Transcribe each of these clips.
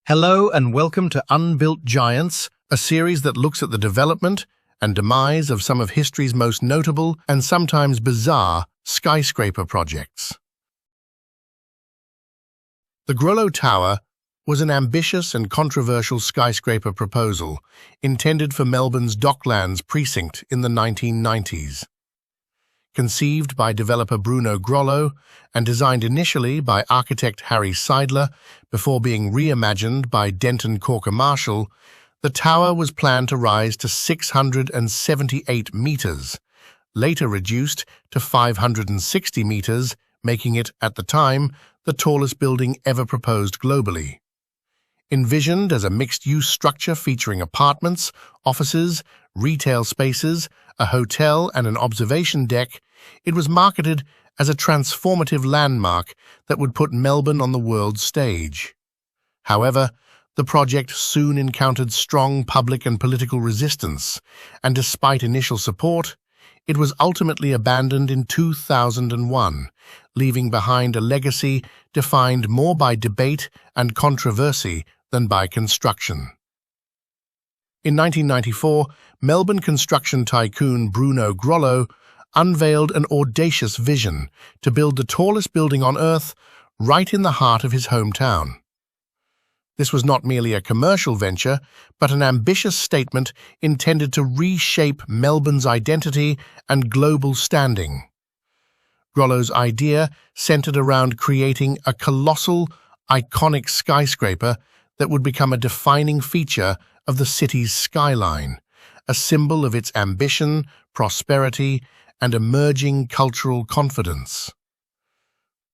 Hello and welcome to Unbuilt Giants, a series that looks at the development and demise of some of history's most notable and sometimes bizarre skyscraper projects. The Grollo Tower was an ambitious and controversial skyscraper proposal intended for Melbourne's Docklands precinct in the 1990s. Conceived by developer Bruno Grollo and designed initially by architect Harry Seidler before being reimagined by Denton Corker Marshall, the tower was planned to rise to 678 meters, later reduced to 560 meters, making it, at the time, the tallest building ever proposed globally. Envisioned as a mixed-use structure featuring apartments, offices, retail spaces, a hotel and an observation deck, it was marketed as a transformative landmark that would put Melbourne on the world stage. However, the project soon encountered strong public and political resistance, and despite initial support, it was ultimately abandoned in 2001, leaving behind a legacy defined more by debate and controversy than by construction. In 1994, Melbourne construction tycoon Bruno Grollo unveiled an audacious vision to build the tallest building on Earth right in the heart of his hometown. This was not merely a commercial venture, but an ambitious statement intended to reshape Melbourne's identity and global standing. Grollo's idea centered around creating a colossal, iconic skyscraper that would become a defining feature of the city's skyline, a symbol of its ambition, prosperity, and emerging cultural confidence.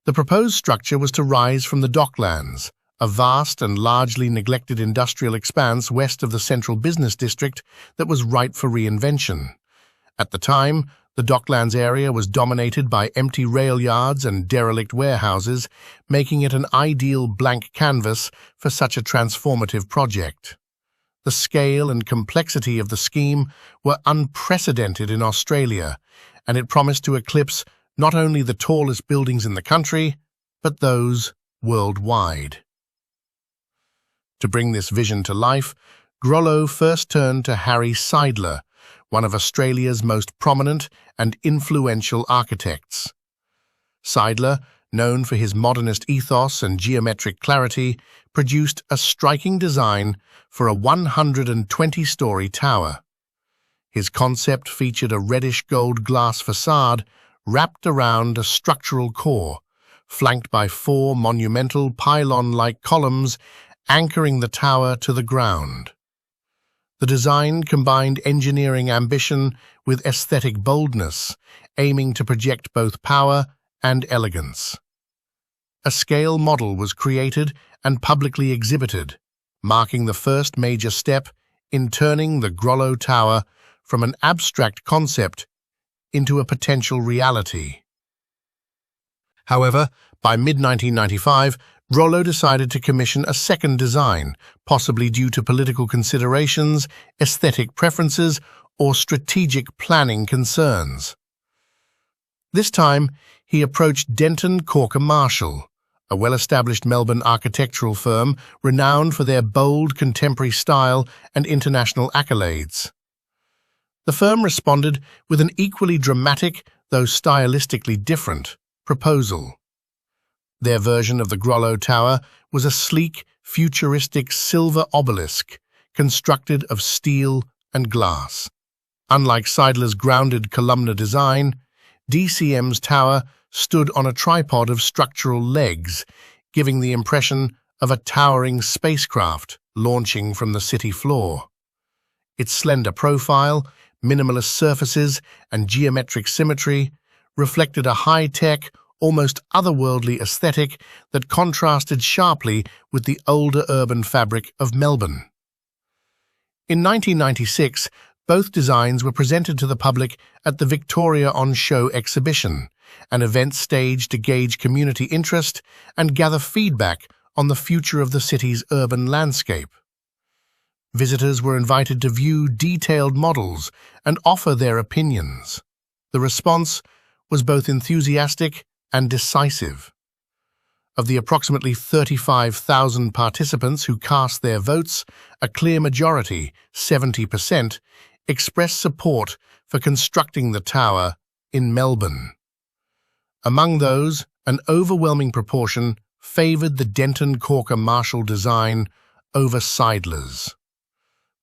The proposed structure was to rise from the Docklands, a vast and largely neglected industrial expanse west of the central business district that was ripe for reinvention. At the time, the Docklands area was dominated by empty rail yards and derelict warehouses, making it an ideal blank canvas for such a transformative project. The scale and complexity of the scheme were unprecedented in Australia, and it promised to eclipse not only the tallest buildings in the country, but those worldwide. To bring this vision to life, Grollo first turned to Harry Seidler, one of Australia's most prominent and influential architects. Seidler, known for his modernist ethos and geometric clarity, produced a striking design for a 120-story tower. His concept featured a reddish-gold glass facade wrapped around a structural core, flanked by 4 monumental pylon-like columns anchoring the tower to the ground. The design combined engineering ambition with aesthetic boldness, aiming to project both power and elegance. A scale model was created and publicly exhibited, marking the first major step in turning the Grollo Tower from an abstract concept into a potential reality. However, by mid-1995, Grollo decided to commission a second design, possibly due to political considerations, aesthetic preferences, or strategic planning concerns. This time, he approached Denton Corker Marshall, a well-established Melbourne architectural firm renowned for their bold contemporary style and international accolades. The firm responded with an equally dramatic, though stylistically different, proposal. Their version of the Grollo Tower was a sleek, futuristic silver obelisk constructed of steel and glass. Unlike Seidler's grounded columnar design, DCM's tower stood on a tripod of structural legs, giving the impression of a towering spacecraft launching from the city floor. Its slender profile, minimalist surfaces, and geometric symmetry reflected a high-tech, almost otherworldly aesthetic that contrasted sharply with the older urban fabric of Melbourne. In 1996, both designs were presented to the public at the Victoria on Show exhibition, an event staged to gauge community interest and gather feedback on the future of the city's urban landscape. Visitors were invited to view detailed models and offer their opinions. The response was both enthusiastic and decisive. Of the approximately 35,000 participants who cast their votes, a clear majority, 70%, expressed support for constructing the tower in Melbourne. Among those, an overwhelming proportion favoured the Denton Corker Marshall design over Seidler's.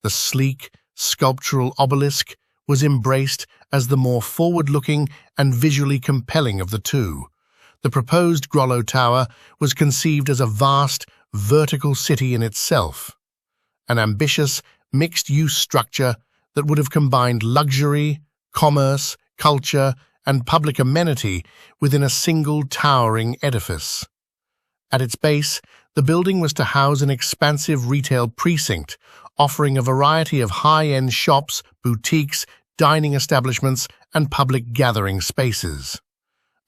The sleek, sculptural obelisk was embraced as the more forward-looking and visually compelling of the two. The proposed Grollo Tower was conceived as a vast, vertical city in itself, an ambitious, mixed-use structure that would have combined luxury, commerce, culture, and public amenity within a single towering edifice. At its base, the building was to house an expansive retail precinct, offering a variety of high-end shops, boutiques, dining establishments, and public gathering spaces.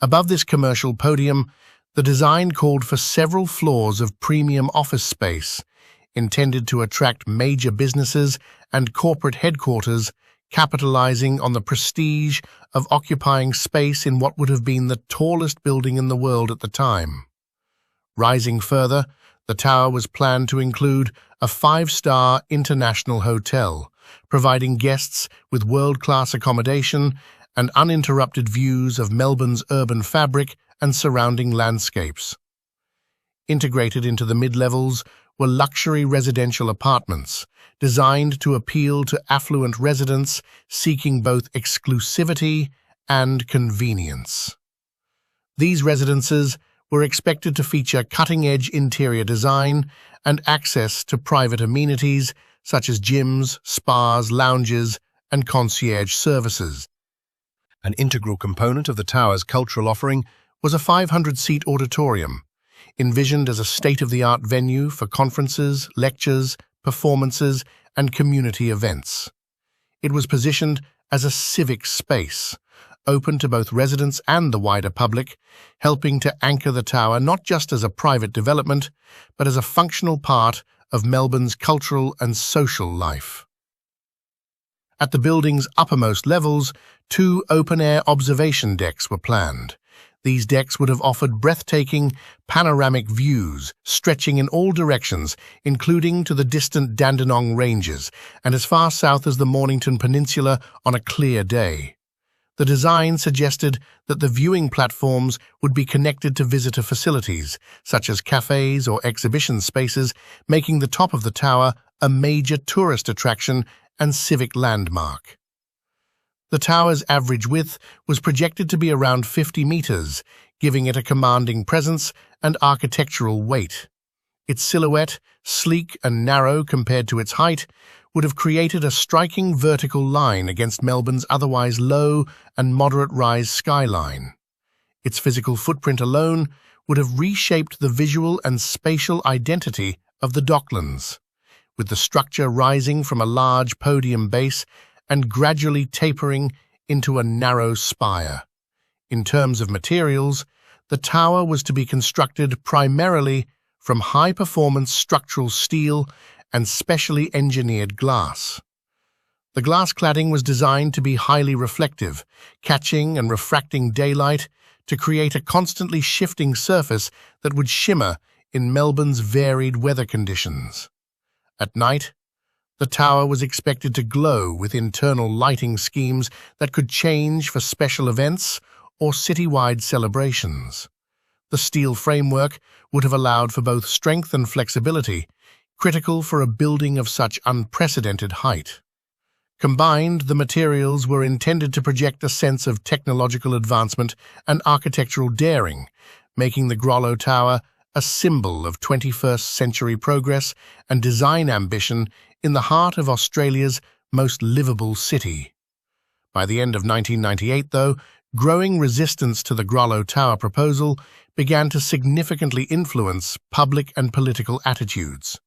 Above this commercial podium, the design called for several floors of premium office space, intended to attract major businesses and corporate headquarters, capitalizing on the prestige of occupying space in what would have been the tallest building in the world at the time. Rising further, the tower was planned to include a 5-star international hotel, providing guests with world-class accommodation and uninterrupted views of Melbourne's urban fabric and surrounding landscapes. Integrated into the mid-levels were luxury residential apartments, designed to appeal to affluent residents seeking both exclusivity and convenience. These residences were expected to feature cutting-edge interior design and access to private amenities such as gyms, spas, lounges, and concierge services. An integral component of the tower's cultural offering was a 500-seat auditorium, envisioned as a state-of-the-art venue for conferences, lectures, performances, and community events. It was positioned as a civic space, open to both residents and the wider public, helping to anchor the tower not just as a private development, but as a functional part of Melbourne's cultural and social life. At the building's uppermost levels, 2 open-air observation decks were planned. These decks would have offered breathtaking, panoramic views stretching in all directions, including to the distant Dandenong Ranges and as far south as the Mornington Peninsula on a clear day. The design suggested that the viewing platforms would be connected to visitor facilities, such as cafes or exhibition spaces, making the top of the tower a major tourist attraction and civic landmark. The tower's average width was projected to be around 50 meters, giving it a commanding presence and architectural weight. Its silhouette, sleek and narrow compared to its height, would have created a striking vertical line against Melbourne's otherwise low and moderate-rise skyline. Its physical footprint alone would have reshaped the visual and spatial identity of the Docklands, with the structure rising from a large podium base and gradually tapering into a narrow spire. In terms of materials, the tower was to be constructed primarily from high-performance structural steel and specially engineered glass. The glass cladding was designed to be highly reflective, catching and refracting daylight to create a constantly shifting surface that would shimmer in Melbourne's varied weather conditions. At night, the tower was expected to glow with internal lighting schemes that could change for special events or citywide celebrations. The steel framework would have allowed for both strength and flexibility, critical for a building of such unprecedented height. Combined, the materials were intended to project a sense of technological advancement and architectural daring, making the Grollo Tower a symbol of 21st century progress and design ambition in the heart of Australia's most livable city. By the end of 1998, though, growing resistance to the Grollo Tower proposal began to significantly influence public and political attitudes.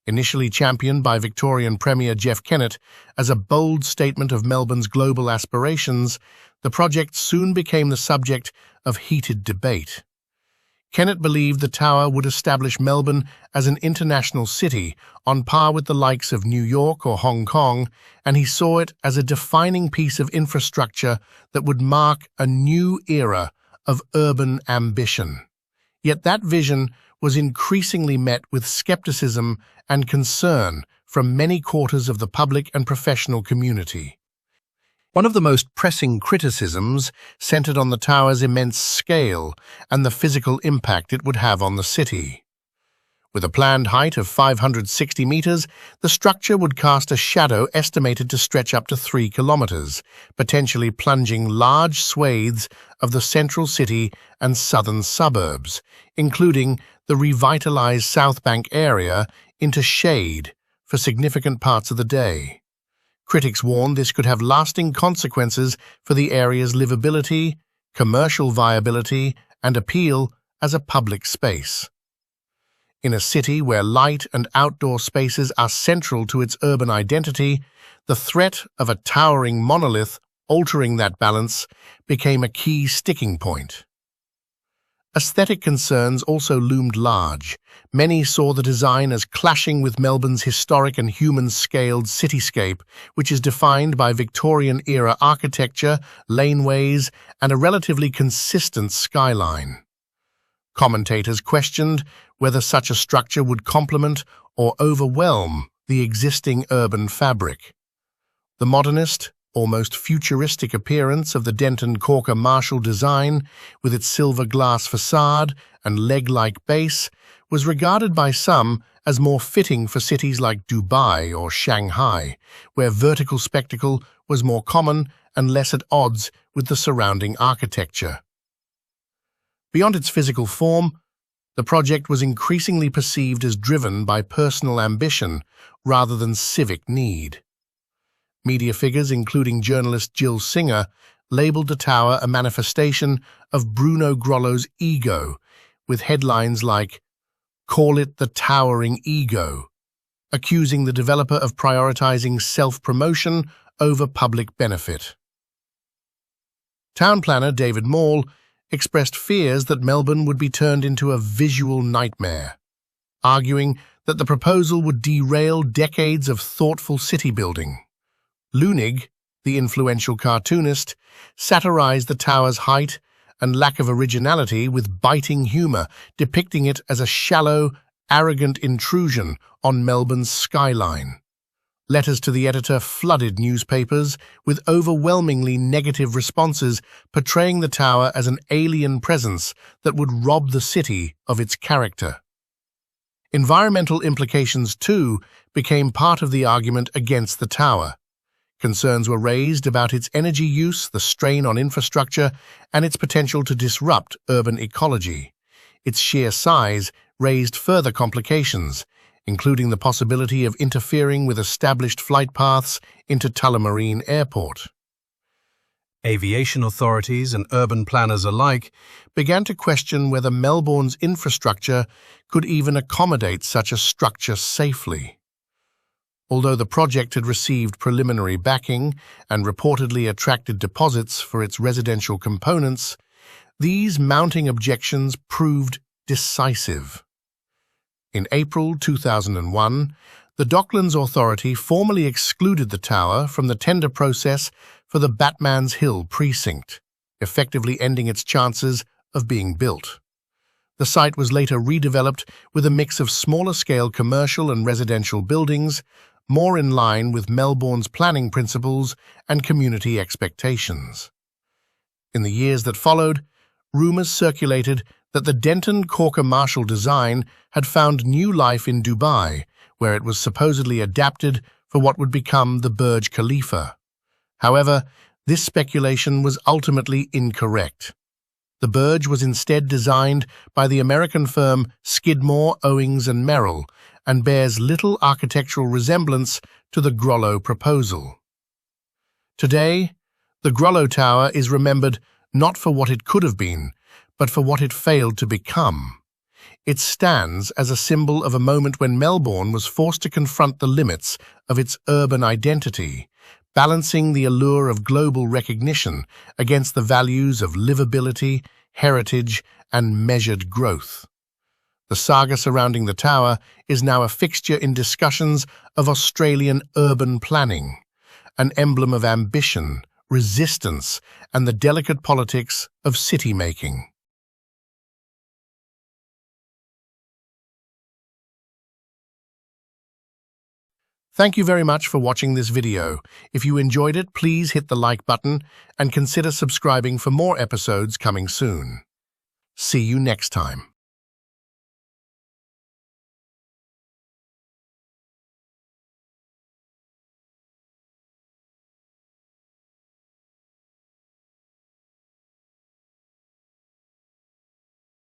Initially championed by Victorian Premier Jeff Kennett as a bold statement of Melbourne's global aspirations, the project soon became the subject of heated debate. Kennett believed the tower would establish Melbourne as an international city on par with the likes of New York or Hong Kong, and he saw it as a defining piece of infrastructure that would mark a new era of urban ambition. Yet that vision was increasingly met with skepticism and concern from many quarters of the public and professional community. One of the most pressing criticisms centered on the tower's immense scale and the physical impact it would have on the city. With a planned height of 560 meters, the structure would cast a shadow estimated to stretch up to 3 kilometers, potentially plunging large swathes of the central city and southern suburbs, including the revitalized South Bank area, into shade for significant parts of the day. Critics warned this could have lasting consequences for the area's livability, commercial viability, and appeal as a public space. In a city where light and outdoor spaces are central to its urban identity, the threat of a towering monolith altering that balance became a key sticking point. Aesthetic concerns also loomed large. Many saw the design as clashing with Melbourne's historic and human-scaled cityscape, which is defined by Victorian-era architecture, laneways, and a relatively consistent skyline. Commentators questioned whether such a structure would complement or overwhelm the existing urban fabric. The modernist, almost futuristic appearance of the Denton Corker Marshall design, with its silver glass facade and leg-like base, was regarded by some as more fitting for cities like Dubai or Shanghai, where vertical spectacle was more common and less at odds with the surrounding architecture. Beyond its physical form, the project was increasingly perceived as driven by personal ambition rather than civic need. Media figures, including journalist Jill Singer, labeled the tower a manifestation of Bruno Grollo's ego, with headlines like, "Call it the towering ego," accusing the developer of prioritizing self-promotion over public benefit. Town planner David Maul expressed fears that Melbourne would be turned into a visual nightmare, arguing that the proposal would derail decades of thoughtful city building. Leunig, the influential cartoonist, satirized the tower's height and lack of originality with biting humor, depicting it as a shallow, arrogant intrusion on Melbourne's skyline. Letters to the editor flooded newspapers with overwhelmingly negative responses, portraying the tower as an alien presence that would rob the city of its character. Environmental implications, too, became part of the argument against the tower. Concerns were raised about its energy use, the strain on infrastructure, and its potential to disrupt urban ecology. Its sheer size raised further complications, including the possibility of interfering with established flight paths into Tullamarine Airport. Aviation authorities and urban planners alike began to question whether Melbourne's infrastructure could even accommodate such a structure safely. Although the project had received preliminary backing and reportedly attracted deposits for its residential components, these mounting objections proved decisive. In April 2001, the Docklands Authority formally excluded the tower from the tender process for the Batman's Hill precinct, effectively ending its chances of being built. The site was later redeveloped with a mix of smaller-scale commercial and residential buildings, more in line with Melbourne's planning principles and community expectations. In the years that followed, rumours circulated that the Denton Corker Marshall design had found new life in Dubai, where it was supposedly adapted for what would become the Burj Khalifa. However, this speculation was ultimately incorrect. The Burj was instead designed by the American firm Skidmore, Owings and Merrill, and bears little architectural resemblance to the Grollo proposal. Today, the Grollo Tower is remembered not for what it could have been, but for what it failed to become. It stands as a symbol of a moment when Melbourne was forced to confront the limits of its urban identity, balancing the allure of global recognition against the values of livability, heritage, and measured growth. The saga surrounding the tower is now a fixture in discussions of Australian urban planning, an emblem of ambition, resistance, and the delicate politics of city-making. Thank you very much for watching this video. If you enjoyed it, please hit the like button and consider subscribing for more episodes coming soon. See you next time.